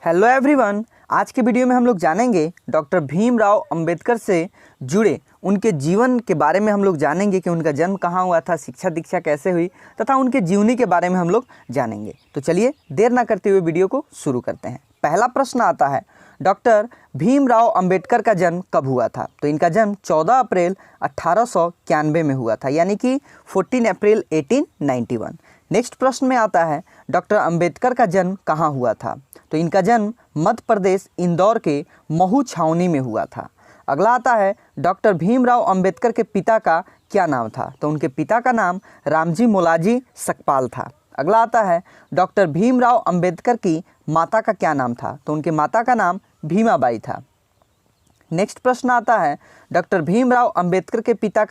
Hello everyone, आज के video में हम लोग जानेंगे डॉक्टर भीमराव अंबेडकर से जुड़े उनके जीवन के बारे में। हम लोग जानेंगे कि उनका जन्म कहाँ हुआ था, शिक्षा दीक्षा कैसे हुई तथा उनके जीवनी के बारे में हम लोग जानेंगे। तो चलिए देर ना करते हुए वीडियो को शुरू करते हैं। पहला प्रश्न आता है, डॉक्टर भीमराव अंबेडकर का जन्म कब हुआ था? तो इनका जन्म 14 अप्रैल 1891 में हुआ था, यानी कि 14 अप्रैल 1891। नेक्स्ट प्रश्न में आता है, डॉक्टर अंबेडकर का जन्म कहाँ हुआ था? तो इनका जन्म मध्य प्रदेश इंदौर के महू छावनी में हुआ था। अगला आता है, डॉक्टर भीमराव अंबेडकर के पिता का क्या नाम था? तो उनके पिता का नाम रामजी मोलाजी सकपाल था। अगला आता है, डॉक्टर भीमराव अंबेडकर की माता का क्या नाम था? तो उनके माता का नाम भीमाबाई था। नेक्स्ट प्रश्न आता है, डॉक्टर भीमराव अंबेडकर के पिता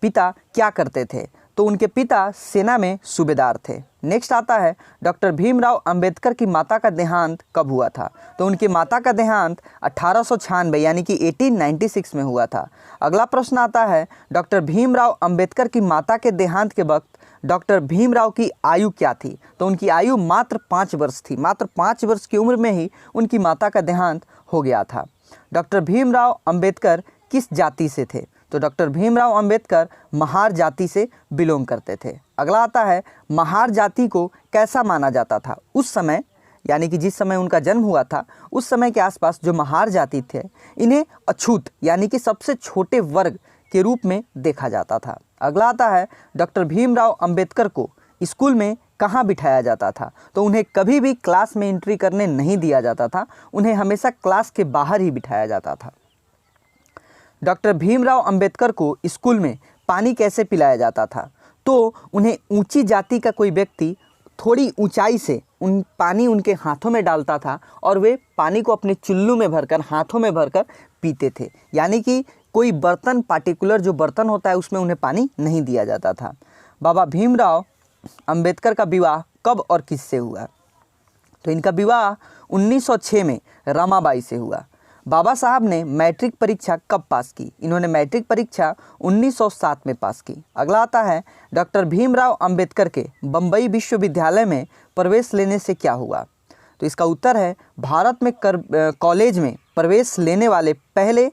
क्या करते थे? तो उनके पिता सेना में सूबेदार थे। नेक्स्ट आता है, डॉक्टर भीमराव अंबेडकर की माता का देहांत कब हुआ था? तो उनकी माता का देहांत 1896 यानी कि 1896 में हुआ था। अगला प्रश्न आता है, डॉक्टर भीमराव अंबेडकर की माता के देहांत के वक्त डॉक्टर भीमराव की आयु क्या थी? तो उनकी आयु मात्र 5 वर्ष थी। मात्र 5 वर्ष की उम्र में ही उनकी माता का देहांत हो गया था। डॉक्टर भीमराव अंबेडकर किस जाति से थे? तो डॉक्टर भीमराव अंबेडकर महार जाति से बिलोंग करते थे। अगला आता है, महार जाति को कैसा माना जाता था उस समय, यानी कि जिस समय उनका जन्म हुआ था उस समय के आसपास जो महार जाति थे, इन्हें अछूत यानी कि सबसे छोटे वर्ग के रूप में देखा जाता था। अगला आता है, डॉक्टर भीमराव अंबेडकर को स्कूल में कहाँ बिठाया जाता था? तो उन्हें कभी भी क्लास में एंट्री करने नहीं दिया जाता था, उन्हें हमेशा क्लास के बाहर ही बिठाया जाता था। डॉक्टर भीमराव अंबेडकर को स्कूल में पानी कैसे पिलाया जाता था? तो उन्हें ऊंची जाति का कोई व्यक्ति थोड़ी ऊंचाई से पानी उनके हाथों में डालता था और वे पानी को अपने चुल्लू में भरकर, हाथों में भरकर पीते थे, यानी कि कोई बर्तन, पार्टिकुलर जो बर्तन होता है उसमें उन्हें पानी नहीं दिया जाता था। बाबा भीमराव अंबेडकर का विवाह कब और किससे हुआ? तो इनका विवाह 1906 में रमाबाई से हुआ। बाबा साहब ने मैट्रिक परीक्षा कब पास की? इन्होंने मैट्रिक परीक्षा 1907 में पास की। अगला आता है, डॉक्टर भीमराव अंबेडकर के बम्बई विश्वविद्यालय में प्रवेश लेने से क्या हुआ? तो इसका उत्तर है, भारत में कॉलेज में प्रवेश लेने वाले पहले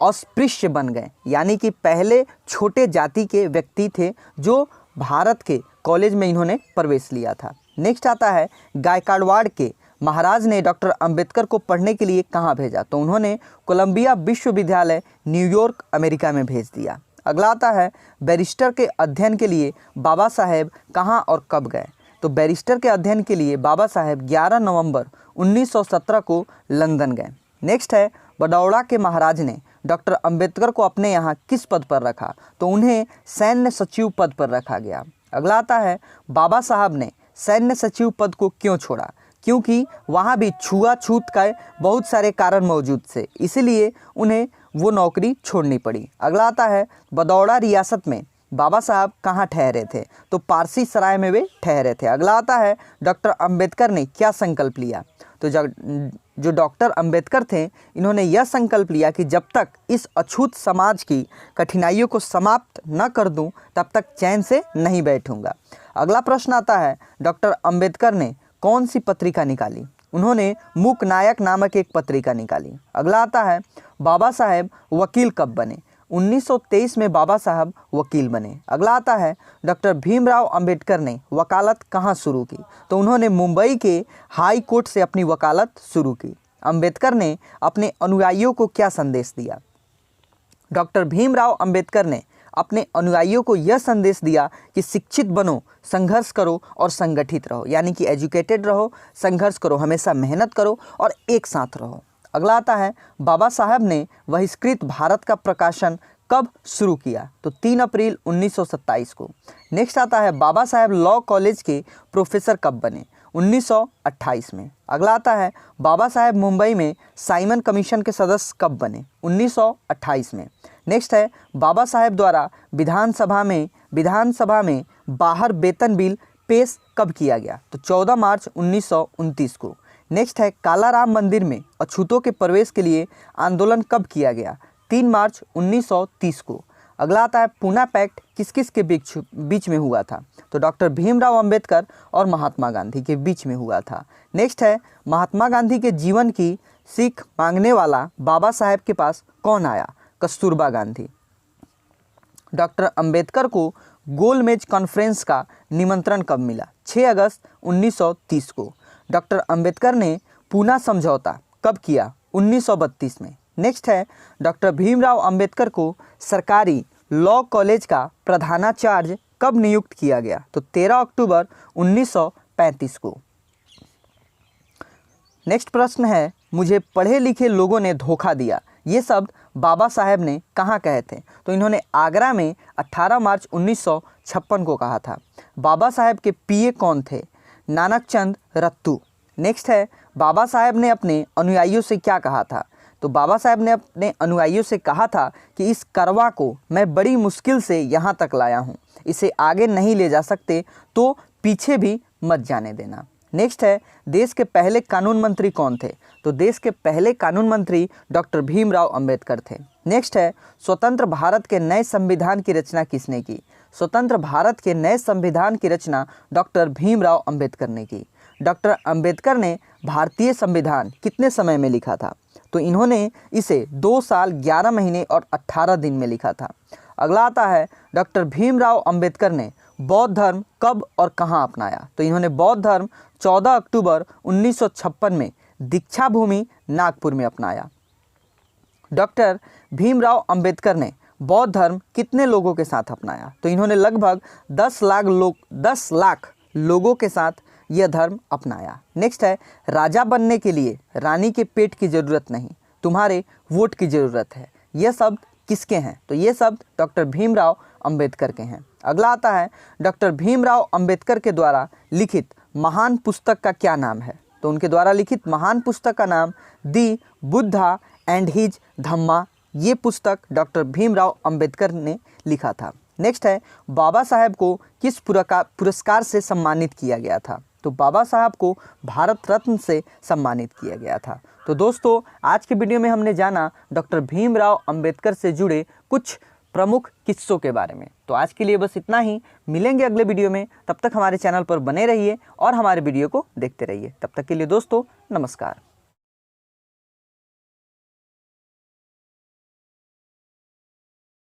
अस्पृश्य बन गए, यानी कि पहले छोटे जाति के व्यक्ति थे जो भारत के कॉलेज में इन्होंने प्रवेश लिया था। नेक्स्ट आता है, गायकवाड़ के महाराज ने डॉक्टर अंबेडकर को पढ़ने के लिए कहाँ भेजा? तो उन्होंने कोलंबिया विश्वविद्यालय न्यूयॉर्क अमेरिका में भेज दिया। अगला आता है, बैरिस्टर के अध्ययन के लिए बाबा साहेब कहाँ और कब गए? तो बैरिस्टर के अध्ययन के लिए बाबा साहेब 11 नवंबर 1917 को लंदन गए। नेक्स्ट है, बड़ौदा के महाराज ने डॉक्टर अंबेडकर को अपने यहाँ किस पद पर रखा? तो उन्हें सैन्य सचिव पद पर रखा गया। अगला आता है, बाबा साहब ने सैन्य सचिव पद को क्यों छोड़ा? क्योंकि वहाँ भी छुआछूत का बहुत सारे कारण मौजूद थे, इसलिए उन्हें वो नौकरी छोड़नी पड़ी। अगला आता है, बड़ौदा रियासत में बाबा साहब कहाँ ठहरे थे? तो पारसी सराय में वे ठहरे थे। अगला आता है, डॉक्टर अंबेडकर ने क्या संकल्प लिया? तो जो डॉक्टर अंबेडकर थे, इन्होंने यह संकल्प लिया कि जब तक इस अछूत समाज की कठिनाइयों को समाप्त न कर दूं, तब तक चैन से नहीं बैठूंगा। अगला प्रश्न आता है, डॉक्टर अंबेडकर ने कौन सी पत्रिका निकाली? उन्होंने मूक नायक नामक एक पत्रिका निकाली। अगला आता है, बाबा साहेब वकील कब बने? 1923 में बाबा साहब वकील बने। अगला आता है, डॉक्टर भीमराव अंबेडकर ने वकालत कहाँ शुरू की? तो उन्होंने मुंबई के हाई कोर्ट से अपनी वकालत शुरू की। अंबेडकर ने अपने अनुयायियों को क्या संदेश दिया? डॉक्टर भीमराव अंबेडकर ने अपने अनुयायियों को यह संदेश दिया कि शिक्षित बनो, संघर्ष करो और संगठित रहो, यानी कि एजुकेटेड रहो, संघर्ष करो, हमेशा मेहनत करो और एक साथ रहो। अगला आता है, बाबा साहब ने बहिष्कृत भारत का प्रकाशन कब शुरू किया? तो 3 अप्रैल 1927 को। नेक्स्ट आता है, बाबा साहब लॉ कॉलेज के प्रोफेसर कब बने? 1928 में। अगला आता है, बाबा साहब मुंबई में साइमन कमीशन के सदस्य कब बने? 1928 में। नेक्स्ट है, बाबा साहब द्वारा विधानसभा में बाहर वेतन बिल पेश कब किया गया? तो 14 मार्च 1929 को। नेक्स्ट है, कालाराम मंदिर में अछूतों के प्रवेश के लिए आंदोलन कब किया गया? 3 मार्च 1930 को। अगला आता है पूना पैक्ट किस किस के बीच में हुआ था? तो डॉक्टर भीमराव अंबेडकर और महात्मा गांधी के बीच में हुआ था। नेक्स्ट है महात्मा गांधी के जीवन की सीख मांगने वाला बाबा साहेब के पास कौन आया? कस्तूरबा गांधी। डॉक्टर अंबेडकर को गोलमेज कॉन्फ्रेंस का निमंत्रण कब मिला? 6 अगस्त 1930 को। डॉक्टर अंबेडकर ने पूना समझौता कब किया? 1932 में। नेक्स्ट है डॉक्टर भीमराव अंबेडकर को सरकारी लॉ कॉलेज का प्रधानाचार्य कब नियुक्त किया गया? तो 13 अक्टूबर 1935 को। नेक्स्ट प्रश्न है मुझे पढ़े लिखे लोगों ने धोखा दिया, ये शब्द बाबा साहेब ने कहाँ कहे थे? तो इन्होंने आगरा में 18 मार्च 1956 को कहा था। बाबा साहेब के पीए कौन थे? नानकचंद रत्तू। नेक्स्ट है बाबा साहेब ने अपने अनुयायियों से क्या कहा था? तो बाबा साहेब ने अपने अनुयायियों से कहा था कि इस करवा को मैं बड़ी मुश्किल से यहाँ तक लाया हूँ, इसे आगे नहीं ले जा सकते तो पीछे भी मत जाने देना। नेक्स्ट है देश के पहले कानून मंत्री कौन थे? तो देश के पहले कानून मंत्री डॉक्टर भीमराव अंबेडकर थे। नेक्स्ट है स्वतंत्र भारत के नए संविधान की रचना किसने की? स्वतंत्र भारत के नए संविधान की रचना डॉक्टर भीमराव अंबेडकर ने की। डॉक्टर अंबेडकर ने भारतीय संविधान कितने समय में लिखा था? तो इन्होंने इसे 2 साल 11 महीने और 18 दिन में लिखा था। अगला आता है डॉक्टर भीमराव अंबेडकर ने बौद्ध धर्म कब और कहाँ अपनाया? तो इन्होंने बौद्ध धर्म 14 अक्टूबर 1956 में दीक्षा भूमि नागपुर में अपनाया। डॉक्टर भीमराव अंबेडकर ने बौद्ध धर्म कितने लोगों के साथ अपनाया? तो इन्होंने लगभग 10 लाख लोगों के साथ यह धर्म अपनाया। नेक्स्ट है राजा बनने के लिए रानी के पेट की ज़रूरत नहीं, तुम्हारे वोट की ज़रूरत है। यह शब्द किसके हैं? तो ये शब्द डॉक्टर भीमराव अंबेडकर के हैं। अगला आता है डॉक्टर भीमराव अंबेडकर के द्वारा लिखित महान पुस्तक का क्या नाम है? तो उनके द्वारा लिखित महान पुस्तक का नाम दी बुद्धा एंड हिज धम्मा, ये पुस्तक डॉक्टर भीमराव अंबेडकर ने लिखा था। नेक्स्ट है बाबा साहेब को किस पुरस्कार से सम्मानित किया गया था? तो बाबा साहब को भारत रत्न से सम्मानित किया गया था। तो दोस्तों आज के वीडियो में हमने जाना डॉक्टर भीमराव अंबेडकर से जुड़े कुछ प्रमुख किस्सों के बारे में। तो आज के लिए बस इतना ही, मिलेंगे अगले वीडियो में। तब तक हमारे चैनल पर बने रहिए और हमारे वीडियो को देखते रहिए। तब तक के लिए दोस्तों नमस्कार।